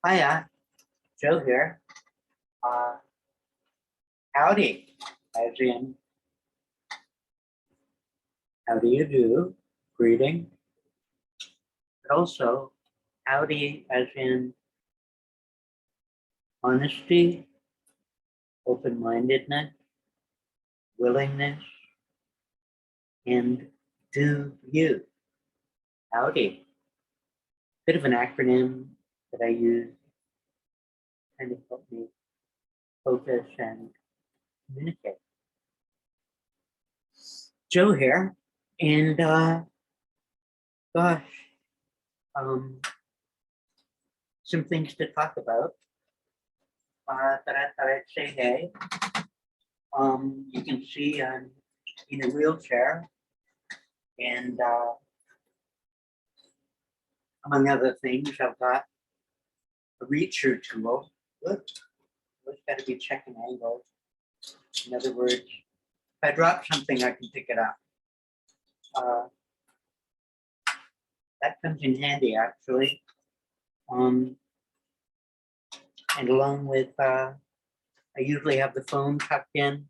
Hiya, Joe here. Howdy, as in, how do you do? Greeting. But also, howdy as in honesty, open-mindedness, willingness, and do you. Howdy. Bit of an acronym that I use to kind of help me focus and communicate. Joe here, and gosh, some things to talk about that I thought I'd say hey. You can see I'm in a wheelchair, and among other things, I've got a reacher tool. Look, it's got to be checking angles. In other words, if I drop something, I can pick it up. That comes in handy, actually. And along with, I usually have the phone tucked in,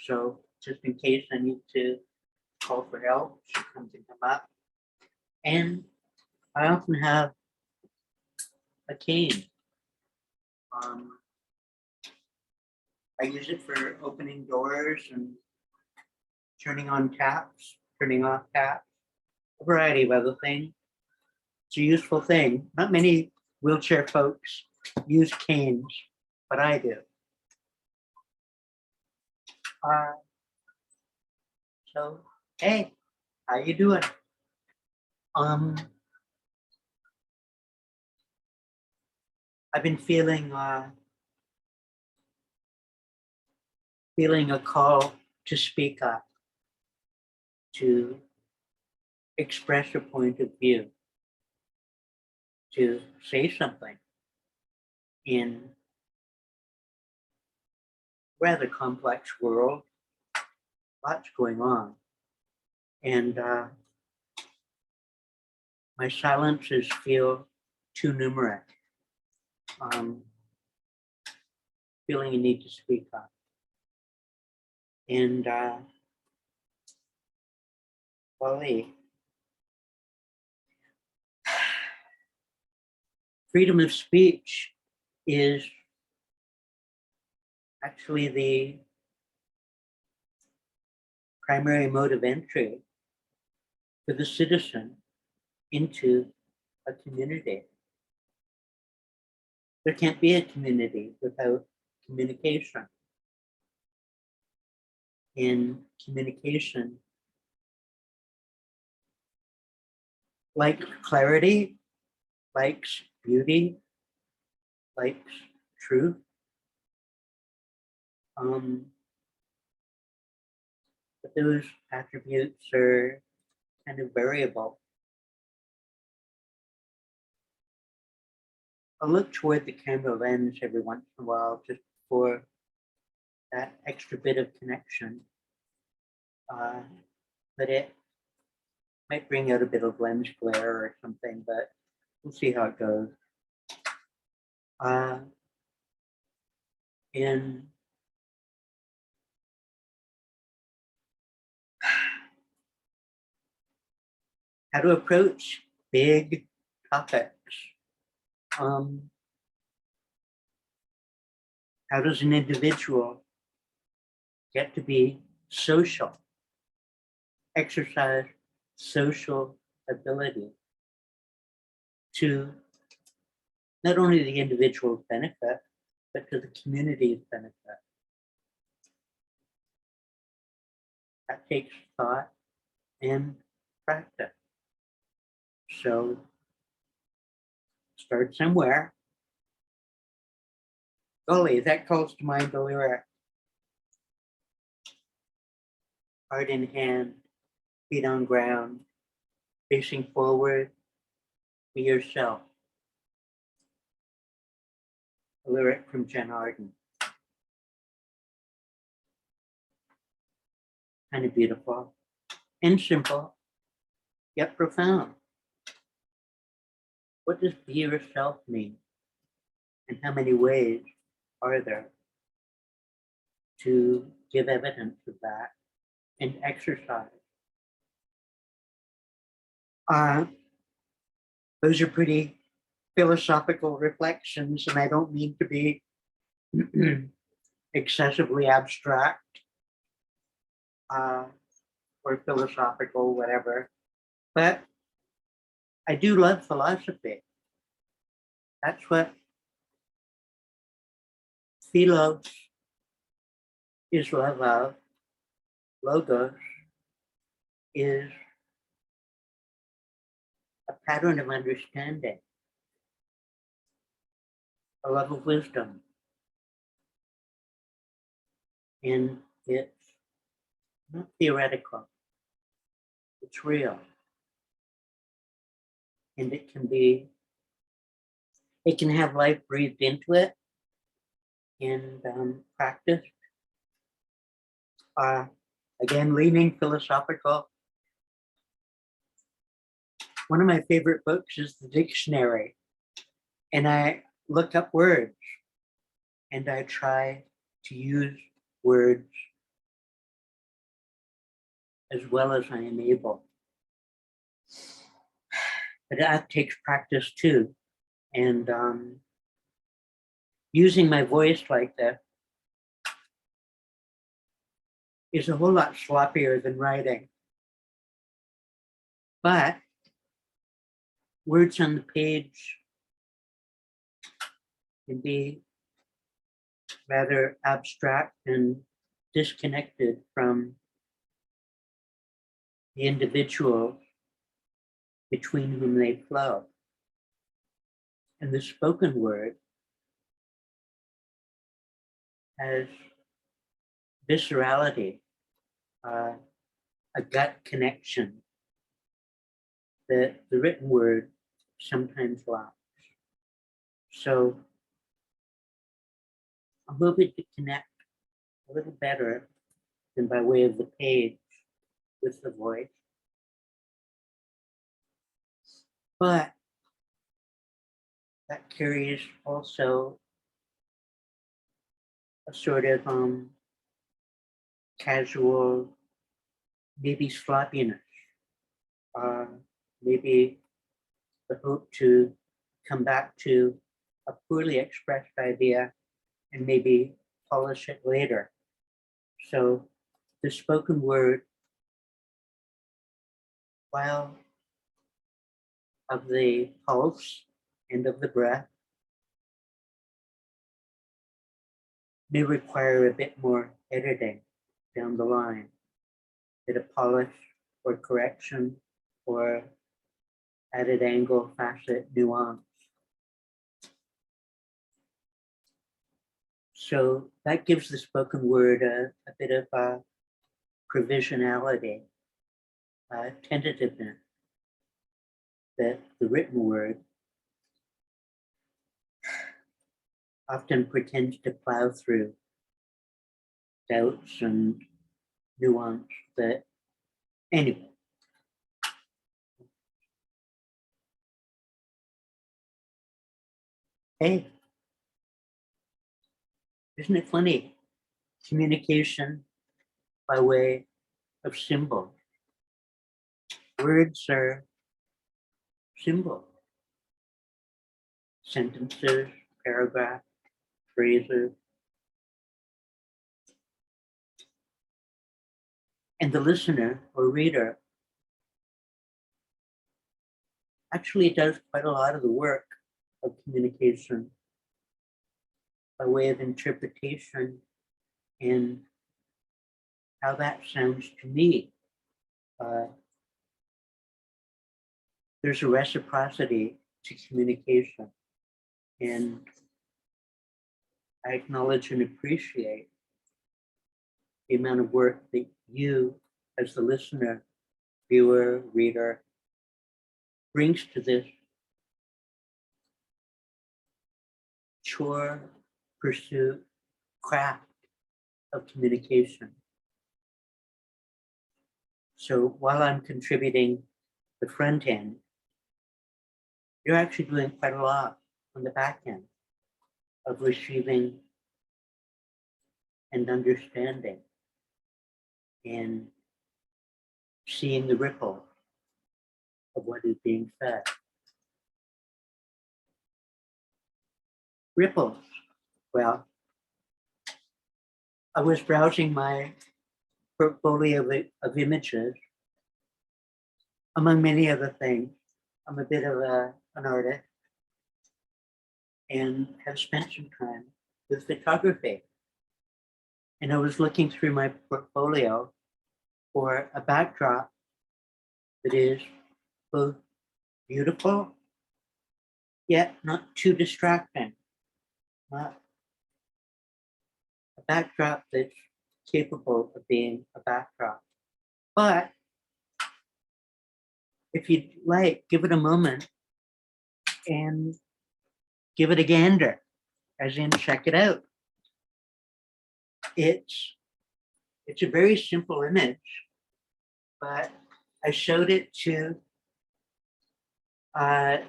so just in case I need to call for help, something come up. And I often have a cane. I use it for opening doors and turning on taps, turning off taps, a variety of other things. It's a useful thing. Not many wheelchair folks use canes, but I do. So, hey, how you doing? I've been feeling a call to speak up, to express a point of view, to say something in a rather complex world, lots going on. And my silences feel too numerous. Feeling a need to speak up. And Wally, freedom of speech is actually the primary mode of entry for the citizen into a community. There can't be a community without communication. In communication, like clarity, likes beauty, likes truth. But those attributes are kind of variable. I'll look toward the camera lens every once in a while just for that extra bit of connection. But it might bring out a bit of lens glare or something, but we'll see how it goes. And how to approach big topics. How does an individual get to be social, exercise social ability to not only the individual's benefit, but to the community's benefit? That takes thought and practice. So start somewhere. Golly, that calls to mind the lyric. Heart in hand, feet on ground, facing forward, be yourself. A lyric from Jen Arden. Kind of beautiful and simple, yet profound. What does be yourself mean? And how many ways are there to give evidence of that and exercise? Those are pretty philosophical reflections, and I don't mean to be excessively abstract or philosophical, whatever, but I do love philosophy. That's what philos is love of, logos is a pattern of understanding, a love of wisdom. And it's not theoretical, it's real. And it can have life breathed into it and practiced. Again, leaning philosophical. One of my favorite books is the dictionary. And I look up words and I try to use words as well as I am able. But that takes practice too. And using my voice like this is a whole lot sloppier than writing. But words on the page can be rather abstract and disconnected from the individual between whom they flow. And the spoken word has viscerality, a gut connection that the written word sometimes lacks. So I'm hoping to connect a little better than by way of the page with the voice. But that carries also a sort of casual, maybe sloppiness, maybe the hope to come back to a poorly expressed idea and maybe polish it later. So the spoken word, while of the pulse and of the breath, may require a bit more editing down the line, a bit of polish or correction or added angle, facet, nuance. So that gives the spoken word a bit of a provisionality, tentativeness that the written word often pretends to plow through doubts and nuance that, anyway. Hey, isn't it funny? Communication by way of symbol. Words are symbols. Sentences, paragraphs, phrases. And the listener or reader actually does quite a lot of the work of communication by way of interpretation and how that sounds to me. There's a reciprocity to communication, and I acknowledge and appreciate the amount of work that you, as the listener, viewer, reader, brings to this chore, pursuit, craft of communication. So while I'm contributing the front end, you're actually doing quite a lot on the back end. of receiving and understanding and seeing the ripple of what is being said. Ripples. Well, I was browsing my portfolio of images. Among many other things, I'm a bit of an artist and have spent some time with photography. And I was looking through my portfolio for a backdrop that is both beautiful, yet not too distracting. Not a backdrop that's capable of being a backdrop. But if you'd like, give it a moment and give it a gander, as in check it out. It's a very simple image, but I showed it to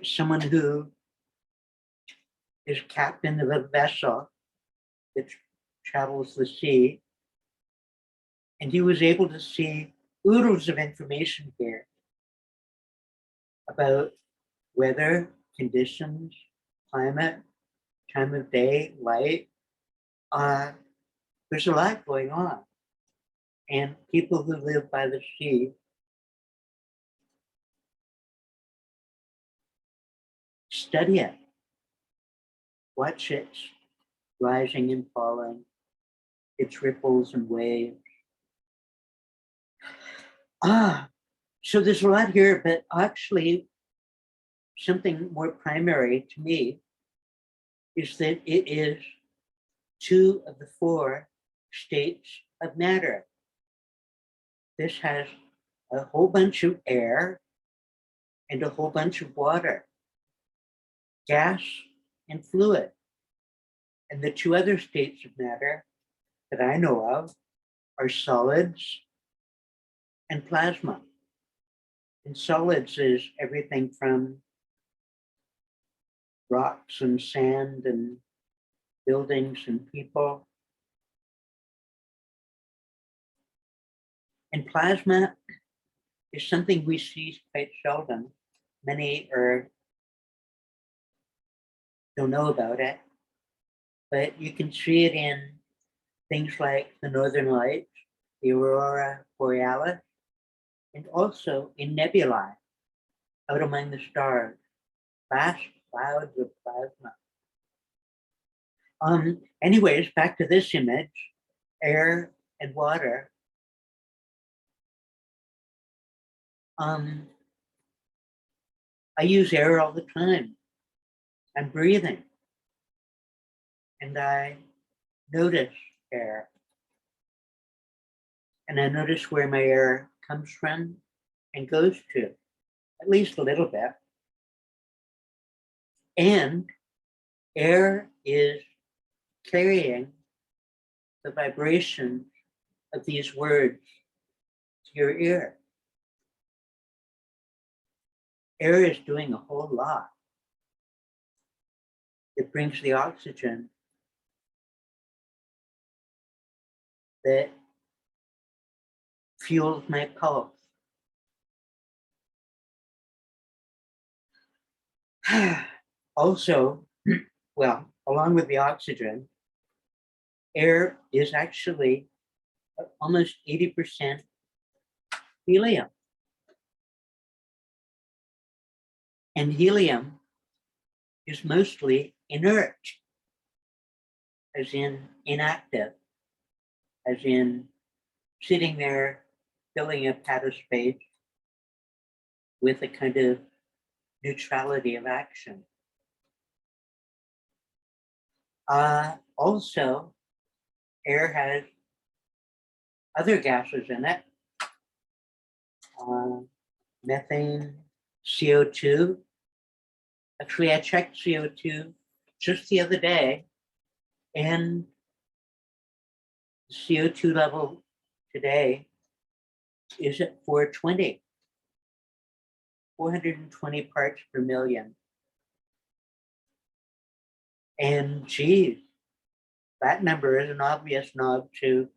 someone who is captain of a vessel that travels the sea, and he was able to see oodles of information here about weather, conditions, climate, time of day, light. There's a lot going on. And people who live by the sea study it, watch its rising and falling, its ripples and waves. So there's a lot here, but actually something more primary to me is that it is 2 of the 4 states of matter. This has a whole bunch of air and a whole bunch of water, gas and fluid. And the 2 other states of matter that I know of are solids and plasma. And solids is everything from rocks and sand and buildings and people. And plasma is something we see quite seldom. Many don't know about it, but you can see it in things like the Northern Lights, the Aurora Borealis, and also in nebulae out among the stars, vast clouds of plasma. Anyways, back to this image, air and water. I use air all the time. I'm breathing. And I notice air. And I notice where my air comes from and goes to, at least a little bit. And air is carrying the vibration of these words to your ear. Air is doing a whole lot. It brings the oxygen that fuels my pulse. Also, well, along with the oxygen, air is actually almost 80% helium. And helium is mostly inert, as in inactive, as in sitting there filling up outer space with a kind of neutrality of action. Also, air has other gases in it, methane, CO2. Actually, I checked CO2 just the other day, and the CO2 level today is at 420 parts per million. And geez, that number is an obvious nod to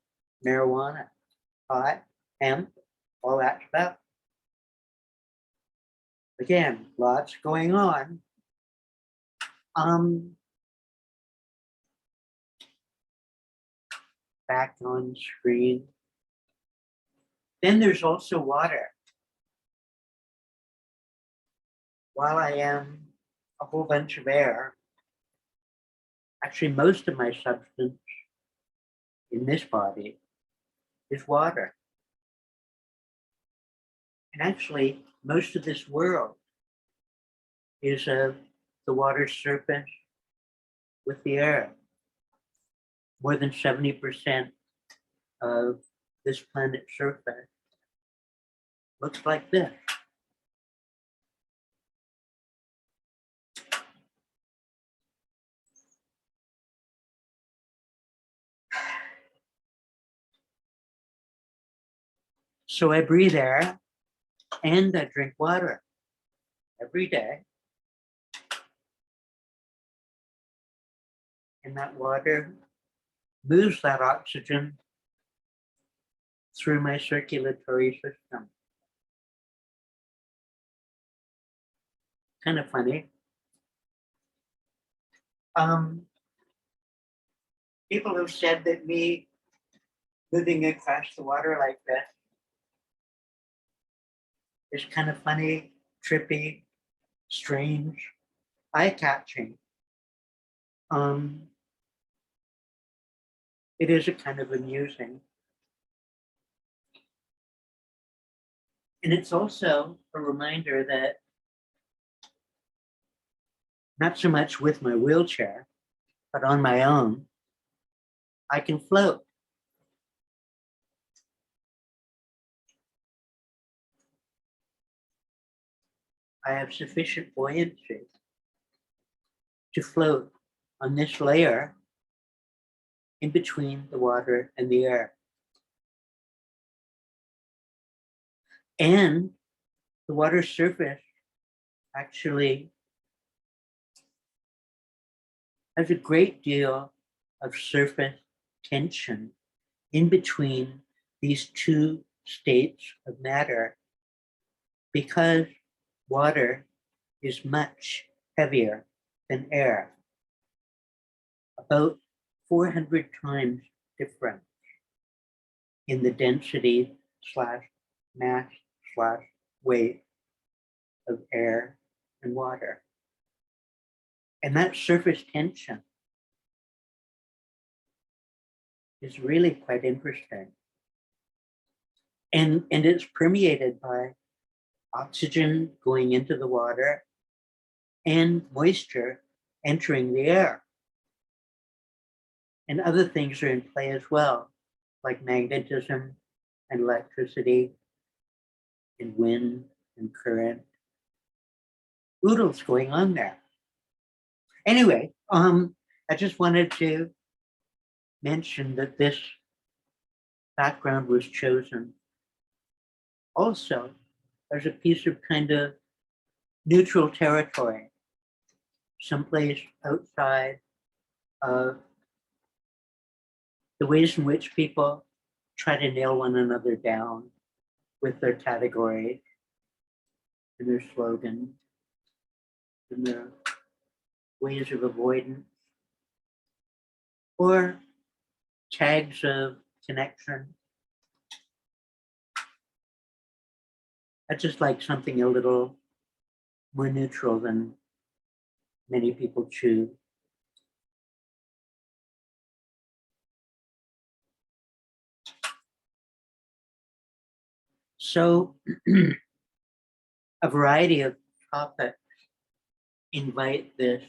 marijuana, pot, hemp, all that stuff. Again, lots going on. Back on screen. Then there's also water. While I am a whole bunch of air, actually most of my substance in this body is water. And actually, most of this world is the water's surface with the air. More than 70% of this planet's surface looks like this. So I breathe air and I drink water every day. And that water moves that oxygen through my circulatory system. Kind of funny. People have said that me moving across the water like this is kind of funny, trippy, strange, eye-catching. It is a kind of amusing. And it's also a reminder that not so much with my wheelchair, but on my own, I can float. I have sufficient buoyancy to float on this layer in between the water and the air. And the water's surface actually has a great deal of surface tension in between these two states of matter, because water is much heavier than air, about 400 times different in the density slash mass slash weight of air and water. And that surface tension is really quite interesting. And it's permeated by oxygen going into the water and moisture entering the air. And other things are in play as well, like magnetism and electricity and wind and current. Oodles going on there. Anyway, I just wanted to mention that this background was chosen also as a piece of kind of neutral territory, someplace outside of the ways in which people try to nail one another down with their categories and their slogans and their ways of avoidance or tags of connection. I just like something a little more neutral than many people choose. So a variety of topics invite this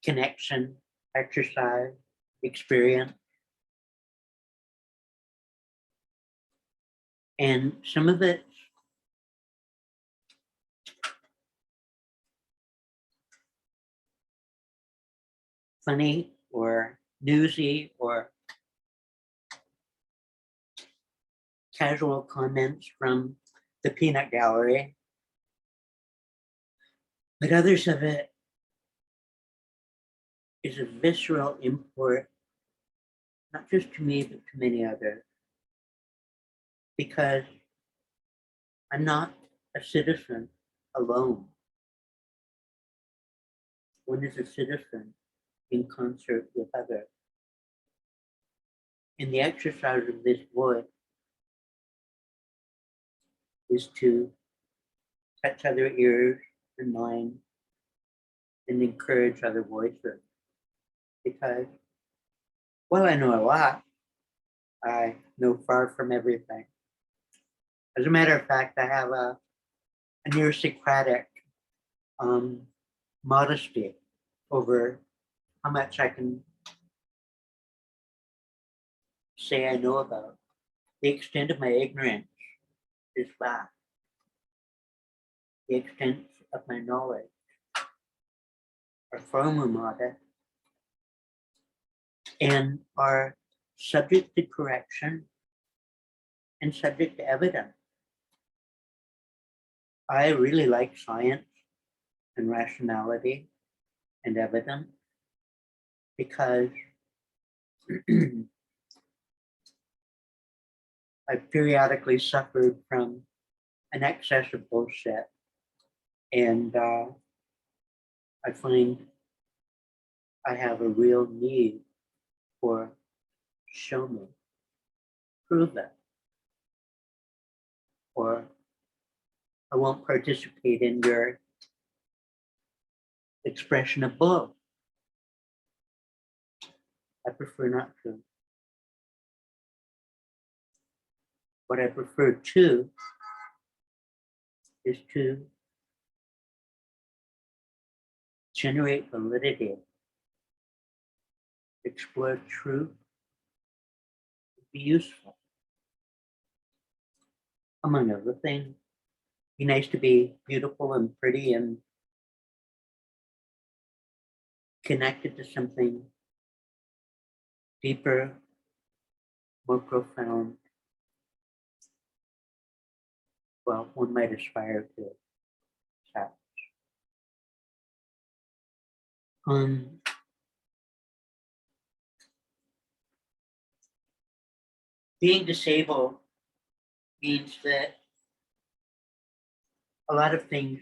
connection, exercise, experience. And some of it funny or newsy or casual comments from the peanut gallery. But others of it is a visceral import, not just to me, but to many others, because I'm not a citizen alone. One is a citizen in concert with others. And the exercise of this voice is to touch other ears and minds and encourage other voices. Because while I know a lot, I know far from everything. As a matter of fact, I have a near Socratic modesty over how much I can say I know about. The extent of my ignorance is vast. The extent of my knowledge are far more modest and are subject to correction and subject to evidence. I really like science and rationality and evidence because I've periodically suffered from an excess of bullshit, and I find I have a real need for show me, prove it, or I won't participate in your expression of bull. I prefer not to. What I prefer to is to generate validity, explore truth, be useful. Among other things, be nice to be beautiful and pretty and connected to something deeper, more profound. Well, one might aspire to such. Being disabled means that a lot of things,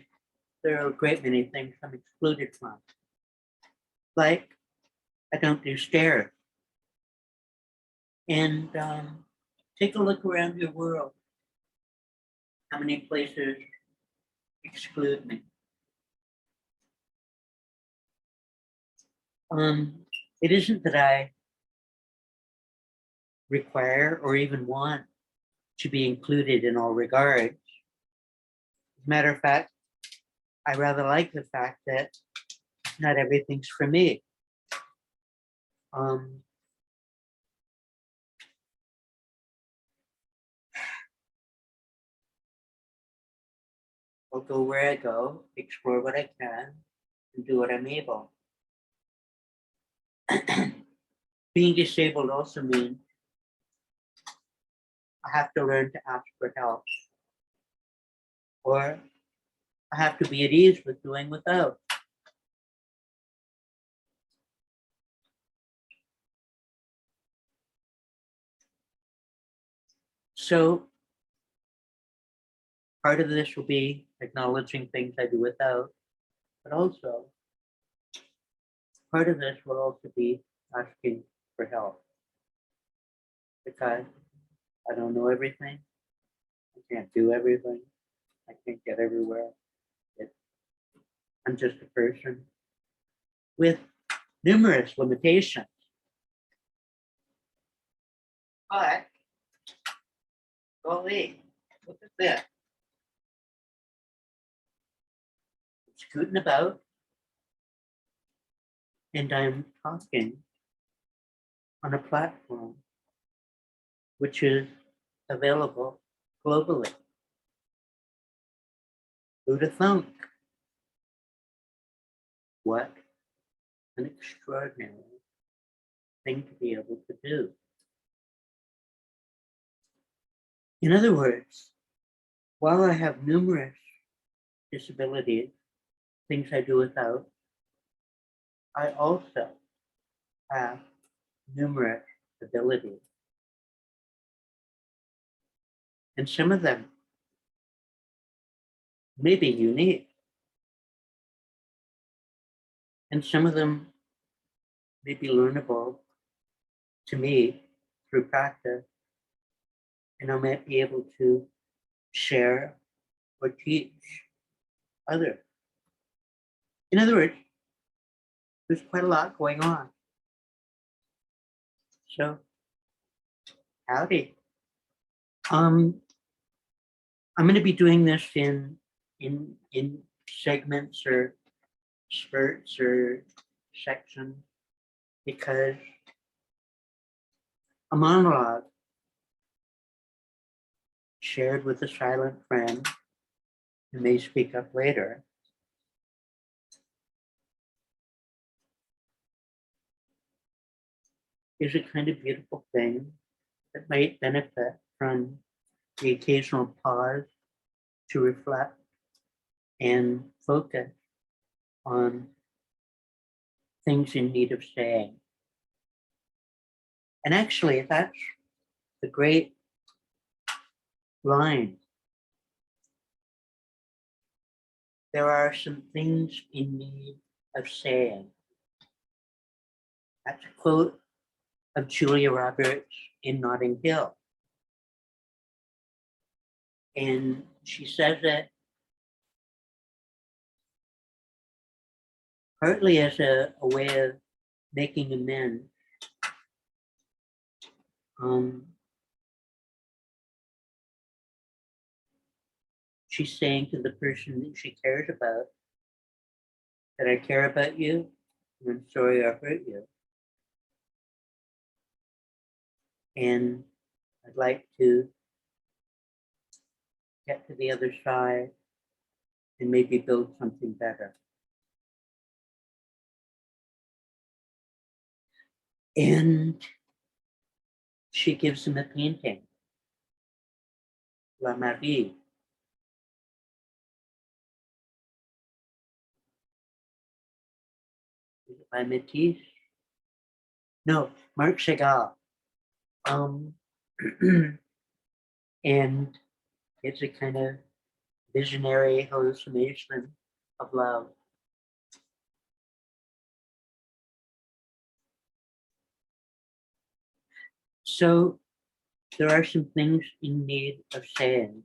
there are a great many things I'm excluded from. Like, I don't do stairs. And take a look around your world. How many places exclude me? It isn't that I require or even want to be included in all regards. As a matter of fact, I rather like the fact that not everything's for me. I'll go where I go, explore what I can, and do what I'm able. Being disabled also means I have to learn to ask for help, or I have to be at ease with doing without. So part of this will be acknowledging things I do without, but also part of this will also be asking for help, because I don't know everything. I can't do everything. I can't get everywhere. I'm just a person with numerous limitations. But, golly, look at this. I'm scooting about, and I'm talking on a platform which is available globally. Who'd have thunk? What an extraordinary thing to be able to do. In other words, while I have numerous disabilities, things I do without, I also have numerous abilities. And some of them may be unique. And some of them may be learnable to me through practice. And I might be able to share or teach others. In other words, there's quite a lot going on. So, howdy. I'm going to be doing this in segments or spurts or sections because a monologue shared with a silent friend who may speak up later is a kind of beautiful thing that might benefit from the occasional pause to reflect and focus on things in need of saying. And actually, that's the great line. There are some things in need of saying. That's a quote of Julia Roberts in Notting Hill. And she says it partly as a way of making amends. She's saying to the person that she cares about that I care about you, and I'm sorry I hurt you. And I'd like to get to the other side and maybe build something better. And she gives him a painting, La Marie. Is it by Matisse? No, Marc Chagall. And it's a kind of visionary hallucination of love. So there are some things in need of saying.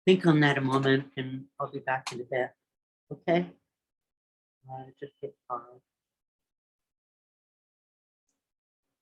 Think on that a moment and I'll be back in a bit. Okay? Just hit pause.